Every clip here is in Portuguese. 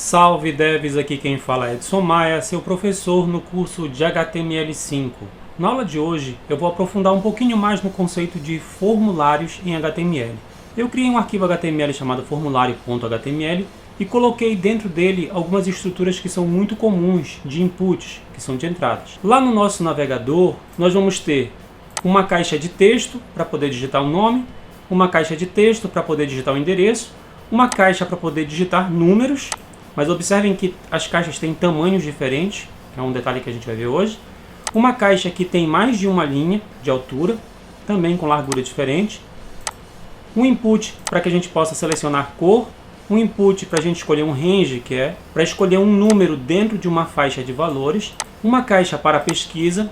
Salve devs, aqui quem fala é Edson Maia, seu professor no curso de HTML5. Na aula de hoje eu vou aprofundar um pouquinho mais no conceito de formulários em HTML. Eu criei um arquivo HTML chamado formulário.html e coloquei dentro dele algumas estruturas que são muito comuns de inputs, que são de entradas. Lá no nosso navegador nós vamos ter uma caixa de texto para poder digitar o nome, uma caixa de texto para poder digitar o endereço, uma caixa para poder digitar números, mas observem que as caixas têm tamanhos diferentes, que é um detalhe que a gente vai ver hoje. Uma caixa que tem mais de uma linha de altura, também com largura diferente. Um input para que a gente possa selecionar cor. Um input para a gente escolher um range, que é para escolher um número dentro de uma faixa de valores. Uma caixa para pesquisa.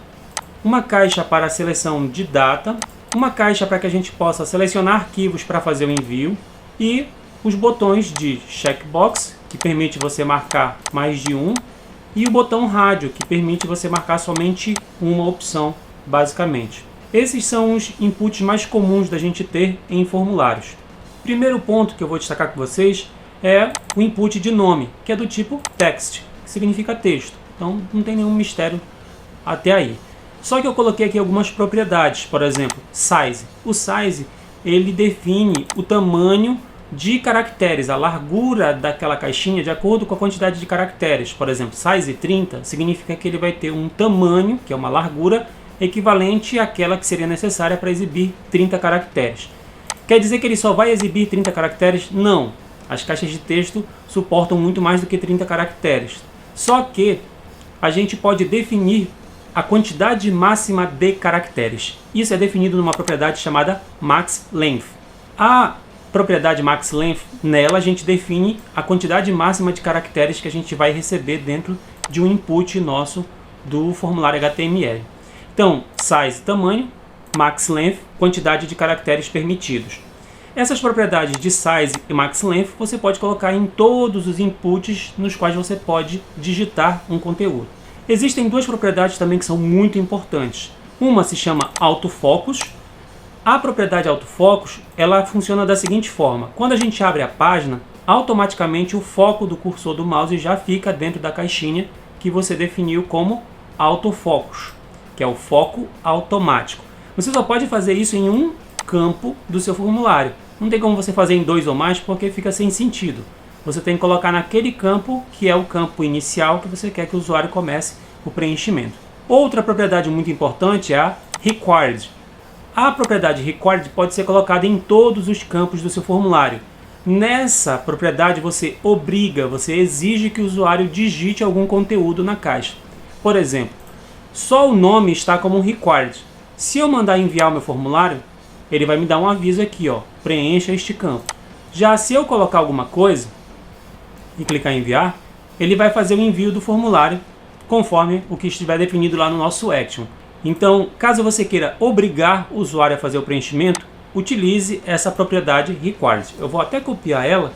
Uma caixa para a seleção de data. Uma caixa para que a gente possa selecionar arquivos para fazer o envio. E os botões de checkbox, que permite você marcar mais de um, e o botão rádio, que permite você marcar somente uma opção, basicamente. Esses são os inputs mais comuns da gente ter em formulários. Primeiro ponto que eu vou destacar com vocês é o input de nome, que é do tipo text, que significa texto. Então não tem nenhum mistério até aí. Só que eu coloquei aqui algumas propriedades, por exemplo, size. O size, ele define o tamanho de caracteres, a largura daquela caixinha de acordo com a quantidade de caracteres. Por exemplo, size 30 significa que ele vai ter um tamanho, que é uma largura, equivalente àquela que seria necessária para exibir 30 caracteres. Quer dizer que ele só vai exibir 30 caracteres? Não. As caixas de texto suportam muito mais do que 30 caracteres. Só que a gente pode definir a quantidade máxima de caracteres. Isso é definido numa propriedade chamada maxLength. A propriedade maxLength, nela a gente define a quantidade máxima de caracteres que a gente vai receber dentro de um input nosso do formulário HTML. Então, size, tamanho, maxLength, quantidade de caracteres permitidos. Essas propriedades de size e maxLength você pode colocar em todos os inputs nos quais você pode digitar um conteúdo. Existem duas propriedades também que são muito importantes. Uma se chama autofocus. A propriedade autofocus, ela funciona da seguinte forma: quando a gente abre a página, automaticamente o foco do cursor do mouse já fica dentro da caixinha que você definiu como autofocus, que é o foco automático. Você só pode fazer isso em um campo do seu formulário. Não tem como você fazer em dois ou mais, porque fica sem sentido. Você tem que colocar naquele campo que é o campo inicial que você quer que o usuário comece o preenchimento. Outra propriedade muito importante é a required. A propriedade required pode ser colocada em todos os campos do seu formulário. Nessa propriedade você obriga, você exige que o usuário digite algum conteúdo na caixa. Por exemplo, só o nome está como required. Se eu mandar enviar o meu formulário, ele vai me dar um aviso aqui, ó, preencha este campo. Já se eu colocar alguma coisa e clicar em enviar, ele vai fazer o envio do formulário conforme o que estiver definido lá no nosso action. Então, caso você queira obrigar o usuário a fazer o preenchimento, utilize essa propriedade required. Eu vou até copiar ela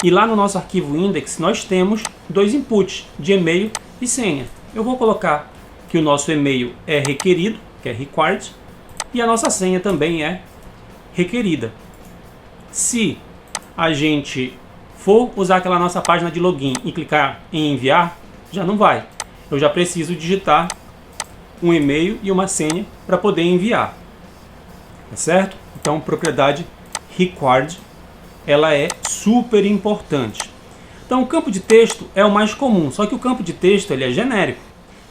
e lá no nosso arquivo index nós temos dois inputs de e-mail e senha. Eu vou colocar que o nosso e-mail é requerido, que é required, e a nossa senha também é requerida. Se a gente for usar aquela nossa página de login e clicar em enviar, já não vai. Eu já preciso digitar um e-mail e uma senha para poder enviar, tá certo? Então, propriedade required, ela é super importante. Então, o campo de texto é o mais comum, só que o campo de texto ele é genérico.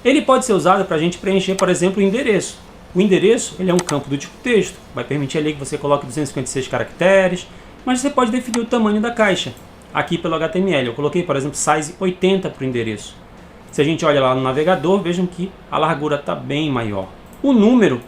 Ele pode ser usado para a gente preencher, por exemplo, o endereço. O endereço ele é um campo do tipo texto, vai permitir ali que você coloque 256 caracteres, mas você pode definir o tamanho da caixa. Aqui pelo HTML, eu coloquei, por exemplo, size 80 para o endereço. Se a gente olha lá no navegador, vejam que a largura está bem maior. O número,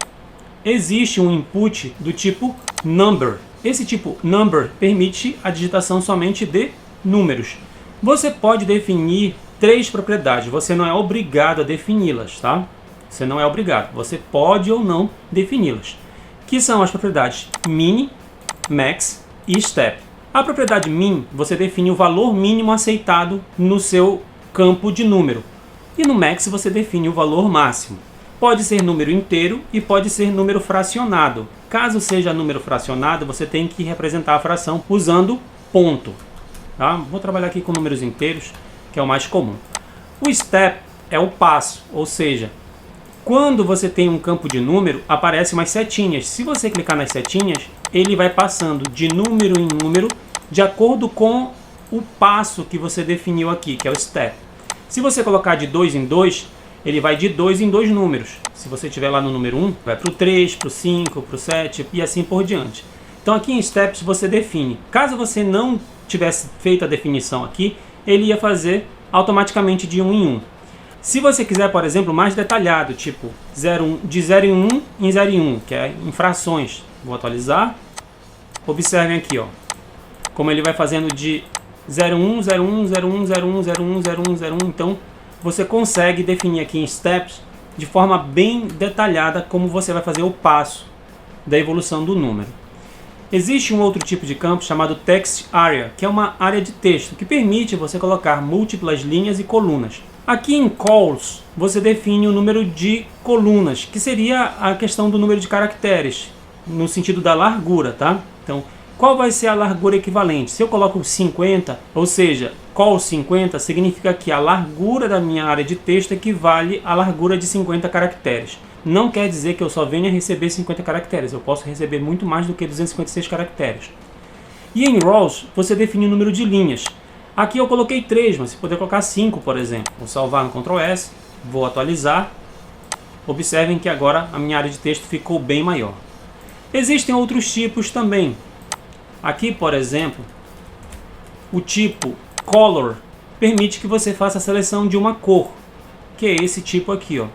existe um input do tipo number. Esse tipo number permite a digitação somente de números. Você pode definir três propriedades, você não é obrigado a defini-las, tá? Você não é obrigado, você pode ou não defini-las. Que são as propriedades min, max e step. A propriedade min, você define o valor mínimo aceitado no seu campo de número. E no max você define o valor máximo. Pode ser número inteiro e pode ser número fracionado. Caso seja número fracionado, você tem que representar a fração usando ponto. tá? Vou trabalhar aqui com números inteiros, que é o mais comum. O step é o passo, ou seja, quando você tem um campo de número, aparecem umas setinhas. Se você clicar nas setinhas, ele vai passando de número em número de acordo com o passo que você definiu aqui, que é o step. Se você colocar de 2 em 2, ele vai de 2 em 2 números. Se você estiver lá no número 1, vai para o 3, para o 5, para o 7 e assim por diante. Então aqui em steps você define. Caso você não tivesse feito a definição aqui, ele ia fazer automaticamente de 1 em 1. Se você quiser, por exemplo, mais detalhado, tipo de 0 em 1 em 0 em 1, que é em frações. Vou atualizar. Observem aqui, ó, como ele vai fazendo de 01, 01, 01, 01, 01, 01, 01. Então você consegue definir aqui em steps de forma bem detalhada como você vai fazer o passo da evolução do número. Existe um outro tipo de campo chamado Text Area, que é uma área de texto que permite você colocar múltiplas linhas e colunas. Aqui em Calls, você define o número de colunas, que seria a questão do número de caracteres, no sentido da largura, tá? Então, qual vai ser a largura equivalente? Se eu coloco 50, ou seja, Call 50, significa que a largura da minha área de texto equivale à largura de 50 caracteres. Não quer dizer que eu só venha receber 50 caracteres, eu posso receber muito mais do que 256 caracteres. E em Rows, você define o número de linhas. Aqui eu coloquei 3, mas você poderia colocar 5, por exemplo. Vou salvar no Ctrl S, vou atualizar. Observem que agora a minha área de texto ficou bem maior. Existem outros tipos também. Aqui, por exemplo, o tipo Color permite que você faça a seleção de uma cor, que é esse tipo aqui, ó,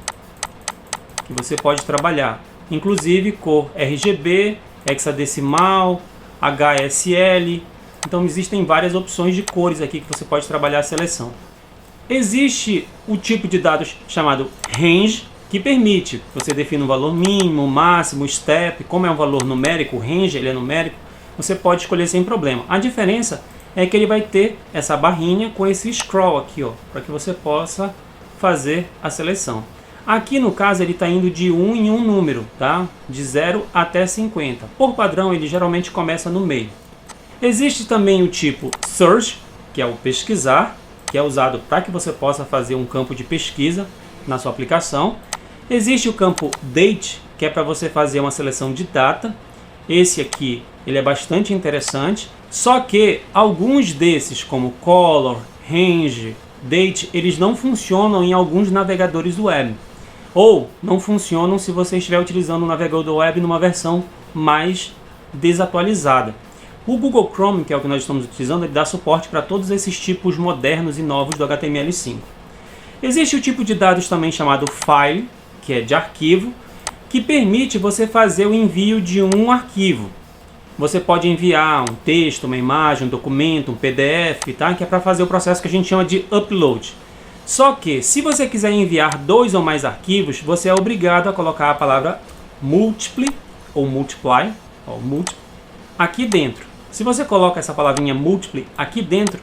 que você pode trabalhar, inclusive cor RGB, hexadecimal, HSL. Então existem várias opções de cores aqui que você pode trabalhar a seleção. Existe o tipo de dados chamado Range, que permite que você defina um valor mínimo, máximo, step. Como é um valor numérico, o range ele é numérico, você pode escolher sem problema. A diferença é que ele vai ter essa barrinha com esse scroll aqui, ó, para que você possa fazer a seleção. Aqui no caso ele está indo de 1 em 1 número, tá? De 0 até 50. Por padrão ele geralmente começa no meio. Existe também o tipo Search, que é o pesquisar, que é usado para que você possa fazer um campo de pesquisa na sua aplicação. Existe o campo Date, que é para você fazer uma seleção de data. Esse aqui ele é bastante interessante, só que alguns desses, como Color, Range, Date, eles não funcionam em alguns navegadores web. Ou não funcionam se você estiver utilizando o navegador web numa versão mais desatualizada. O Google Chrome, que é o que nós estamos utilizando, ele dá suporte para todos esses tipos modernos e novos do HTML5. Existe o tipo de dados também chamado File, que é de arquivo, que permite você fazer o envio de um arquivo. Você pode enviar um texto, uma imagem, um documento, um PDF, tá? Que é para fazer o processo que a gente chama de upload. Só que, se você quiser enviar 2 ou mais arquivos, você é obrigado a colocar a palavra multiply, ou multiply, ou multiply, aqui dentro. Se você coloca essa palavrinha multiply aqui dentro,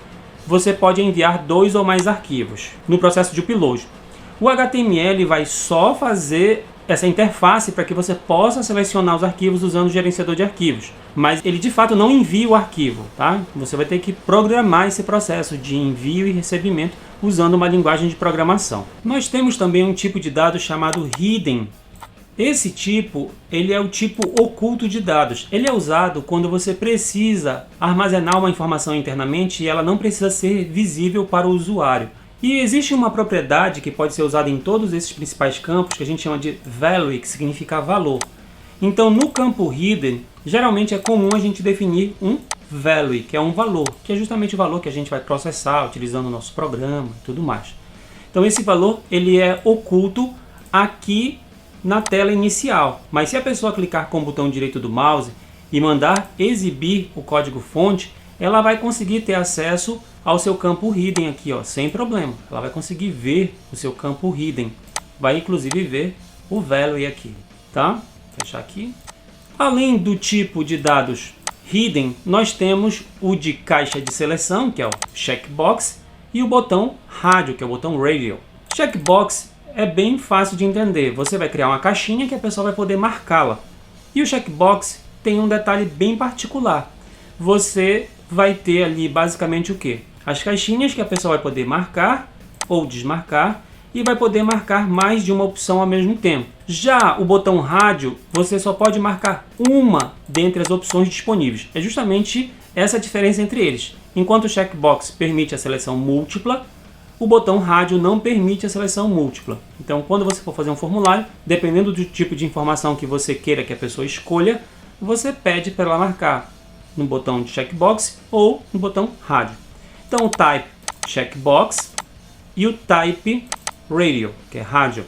você pode enviar 2 ou mais arquivos no processo de upload. O HTML vai só fazer essa interface para que você possa selecionar os arquivos usando o gerenciador de arquivos. Mas ele de fato não envia o arquivo, tá? Você vai ter que programar esse processo de envio e recebimento usando uma linguagem de programação. Nós temos também um tipo de dado chamado Hidden. Esse tipo, ele é o tipo oculto de dados. Ele é usado quando você precisa armazenar uma informação internamente e ela não precisa ser visível para o usuário. E existe uma propriedade que pode ser usada em todos esses principais campos que a gente chama de value, que significa valor. Então, no campo hidden, geralmente é comum a gente definir um value, que é um valor, que é justamente o valor que a gente vai processar utilizando o nosso programa e tudo mais. Então, esse valor ele é oculto aqui na tela inicial, mas se a pessoa clicar com o botão direito do mouse e mandar exibir o código-fonte, ela vai conseguir ter acesso ao seu campo hidden aqui, ó, sem problema. Ela vai conseguir ver o seu campo hidden, vai inclusive ver o value aqui, tá? Fechar aqui. Além do tipo de dados hidden, nós temos o de caixa de seleção, que é o checkbox, e o botão rádio, que é o botão radio. Checkbox é bem fácil de entender. Você vai criar uma caixinha que a pessoa vai poder marcá-la. E o checkbox tem um detalhe bem particular. Você vai ter ali basicamente o quê? As caixinhas que a pessoa vai poder marcar ou desmarcar e vai poder marcar mais de uma opção ao mesmo tempo. Já o botão rádio, você só pode marcar uma dentre as opções disponíveis. É justamente essa a diferença entre eles. Enquanto o checkbox permite a seleção múltipla, o botão rádio não permite a seleção múltipla. Então, quando você for fazer um formulário, dependendo do tipo de informação que você queira que a pessoa escolha, você pede para ela marcar no botão de checkbox ou no botão rádio. Então, o type checkbox e o type radio, que é rádio.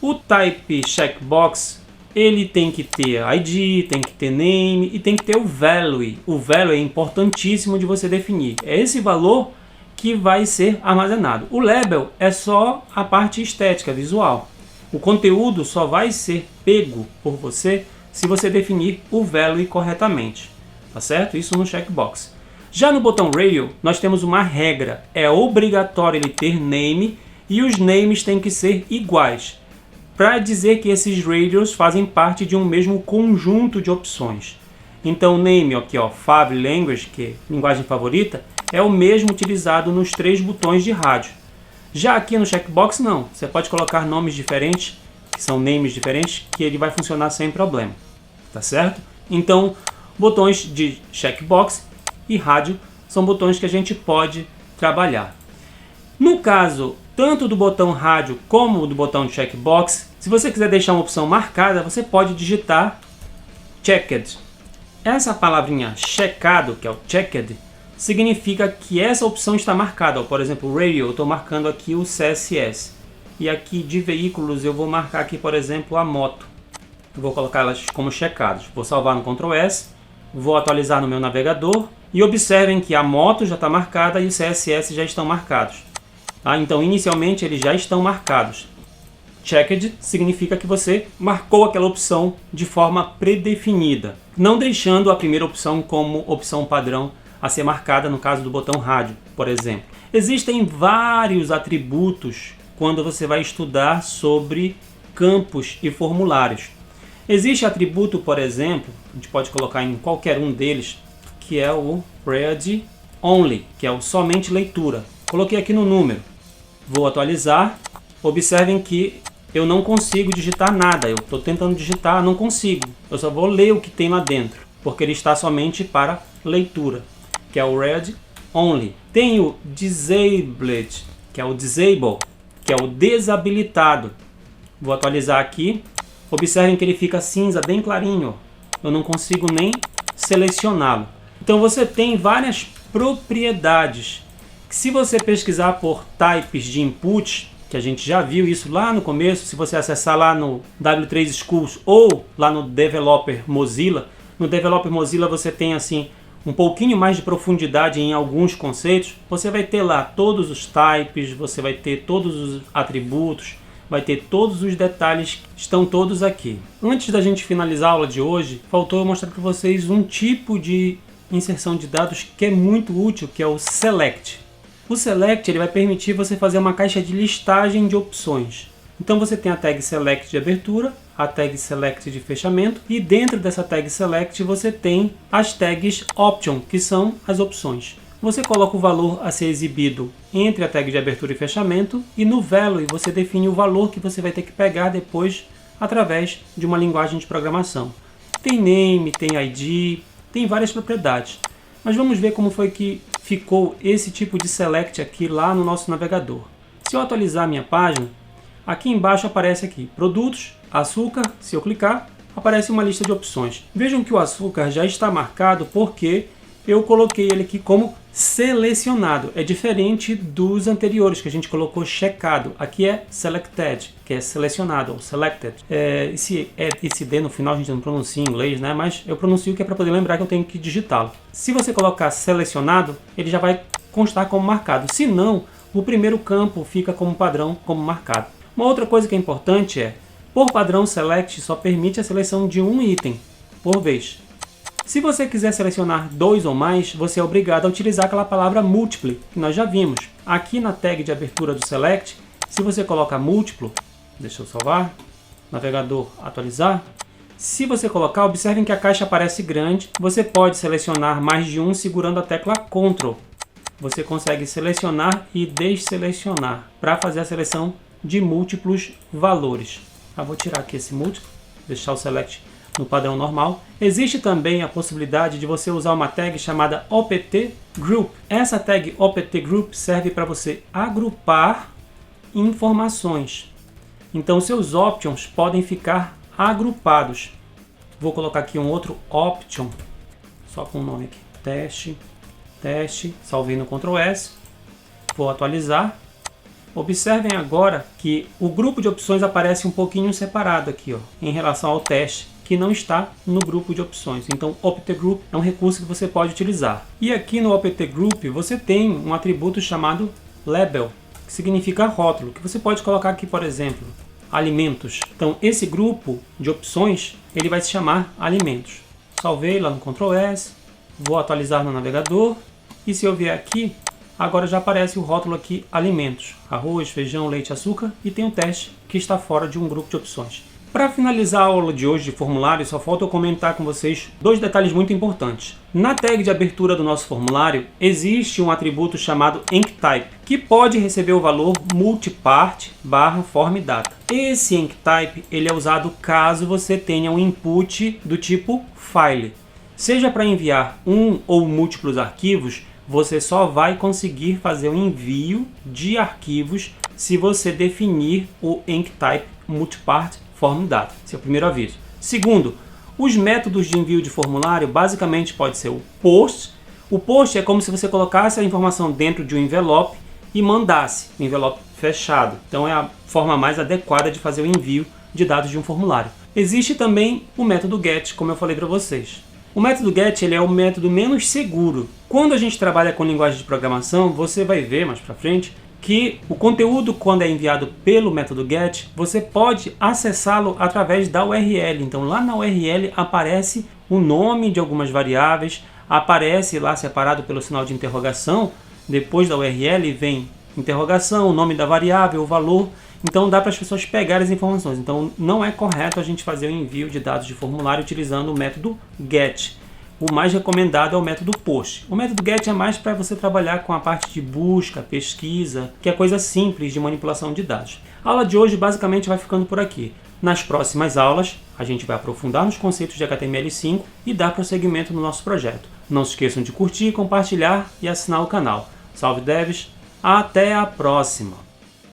O type checkbox, ele tem que ter ID, tem que ter name e tem que ter o value. O value é importantíssimo de você definir. É esse valor que vai ser armazenado. O label é só a parte estética, visual. O conteúdo só vai ser pego por você se você definir o value corretamente. Tá certo? Isso no checkbox. Já no botão radio, nós temos uma regra. É obrigatório ele ter name e os names têm que ser iguais, para dizer que esses radios fazem parte de um mesmo conjunto de opções. Então, o name aqui, ó, favorite language, que é linguagem favorita, é o mesmo utilizado nos 3 botões de rádio. Já aqui no checkbox, não. Você pode colocar nomes diferentes, que são names diferentes, que ele vai funcionar sem problema. Tá certo? Então, botões de checkbox e rádio são botões que a gente pode trabalhar. No caso, tanto do botão rádio como do botão de checkbox, se você quiser deixar uma opção marcada, você pode digitar checked. Essa palavrinha checado, que é o checked, significa que essa opção está marcada. Por exemplo, radio, eu estou marcando aqui o CSS. E aqui de veículos eu vou marcar aqui, por exemplo, a moto. Eu vou colocar elas como checados. Vou salvar no Ctrl S, vou atualizar no meu navegador e observem que a moto já está marcada e o CSS já estão marcados. Tá? Então, inicialmente, eles já estão marcados. Checked significa que você marcou aquela opção de forma predefinida, não deixando a primeira opção como opção padrão a ser marcada no caso do botão rádio, por exemplo. Existem vários atributos quando você vai estudar sobre campos e formulários. Existe atributo, por exemplo, a gente pode colocar em qualquer um deles, que é o read only, que é o somente leitura. Coloquei aqui no número. Vou atualizar. Observem que eu não consigo digitar nada. Eu estou tentando digitar, não consigo. Eu só vou ler o que tem lá dentro, porque ele está somente para leitura, que é o read only. Tem o disabled, que é o disable, que é o desabilitado. Vou atualizar aqui. Observem que ele fica cinza, bem clarinho. Eu não consigo nem selecioná-lo. Então você tem várias propriedades que, se você pesquisar por types de input, que a gente já viu isso lá no começo, se você acessar lá no W3 Schools ou lá no Developer Mozilla, no Developer Mozilla você tem assim um pouquinho mais de profundidade em alguns conceitos. Você vai ter lá todos os types, você vai ter todos os atributos, vai ter todos os detalhes, estão todos aqui. Antes da gente finalizar a aula de hoje, faltou eu mostrar para vocês um tipo de inserção de dados que é muito útil, que é o select. O select ele vai permitir você fazer uma caixa de listagem de opções. Então você tem a tag select de abertura, a tag select de fechamento, e dentro dessa tag select você tem as tags option, que são as opções. Você coloca o valor a ser exibido entre a tag de abertura e fechamento, e no value você define o valor que você vai ter que pegar depois através de uma linguagem de programação. Tem name, tem ID, tem várias propriedades. Mas vamos ver como foi que ficou esse tipo de select aqui lá no nosso navegador. Se eu atualizar a minha página, aqui embaixo aparece aqui, produtos, açúcar. Se eu clicar, aparece uma lista de opções. Vejam que o açúcar já está marcado porque eu coloquei ele aqui como selecionado. É diferente dos anteriores que a gente colocou checado. Aqui é selected, que é selecionado, ou selected. Esse D no final a gente não pronuncia em inglês, né? Mas eu pronuncio que é para poder lembrar que eu tenho que digitá-lo. Se você colocar selecionado, ele já vai constar como marcado. Se não, o primeiro campo fica como padrão, como marcado. Uma outra coisa que é importante é, por padrão, select só permite a seleção de um item por vez. Se você quiser selecionar 2 ou mais, você é obrigado a utilizar aquela palavra múltiplo, que nós já vimos. Aqui na tag de abertura do select, se você coloca múltiplo, deixa eu salvar, navegador atualizar, Se você colocar, observem que a caixa aparece grande. Você pode selecionar mais de um segurando a tecla Ctrl. Você consegue selecionar e desselecionar para fazer a seleção de múltiplos valores. Vou tirar aqui esse múltiplo, deixar o Select no padrão normal. Existe também a possibilidade de você usar uma tag chamada opt group. Essa tag opt group serve para você agrupar informações. Então seus options podem ficar agrupados. Vou colocar aqui um outro option, só com o nome aqui, teste, salvei no Ctrl S, vou atualizar. Observem agora que o grupo de opções aparece um pouquinho separado aqui, em relação ao teste, que não está no grupo de opções. Então, opt group é um recurso que você pode utilizar. E aqui no opt group você tem um atributo chamado label, que significa rótulo, que você pode colocar aqui, por exemplo, alimentos. Então, esse grupo de opções, ele vai se chamar alimentos. Salvei lá no Ctrl S, vou atualizar no navegador, e se eu vier aqui, agora já aparece o rótulo aqui, alimentos, arroz, feijão, leite, açúcar, e tem um teste que está fora de um grupo de opções. Para finalizar a aula de hoje de formulário, só falta eu comentar com vocês dois detalhes muito importantes. Na tag de abertura do nosso formulário, existe um atributo chamado EncType, que pode receber o valor multipart/form_data. Esse EncType ele é usado caso você tenha um input do tipo file. Seja para enviar um ou múltiplos arquivos, você só vai conseguir fazer o envio de arquivos se você definir o EncType multipart/form_data. Esse é o primeiro aviso. Segundo, os métodos de envio de formulário basicamente pode ser o POST. O POST é como se você colocasse a informação dentro de um envelope e mandasse um envelope fechado. Então é a forma mais adequada de fazer o envio de dados de um formulário. Existe também o método GET, como eu falei para vocês. O método GET ele é o método menos seguro. Quando a gente trabalha com linguagem de programação, você vai ver mais para frente que o conteúdo, quando é enviado pelo método GET, você pode acessá-lo através da URL. Então lá na URL aparece o nome de algumas variáveis, aparece lá separado pelo sinal de interrogação. Depois da URL vem interrogação, o nome da variável, o valor. Então dá para as pessoas pegarem as informações. Então não é correto a gente fazer o envio de dados de formulário utilizando o método GET. O mais recomendado é o método POST. O método GET é mais para você trabalhar com a parte de busca, pesquisa, que é coisa simples de manipulação de dados. A aula de hoje basicamente vai ficando por aqui. Nas próximas aulas, a gente vai aprofundar nos conceitos de HTML5 e dar prosseguimento no nosso projeto. Não se esqueçam de curtir, compartilhar e assinar o canal. Salve devs, até a próxima!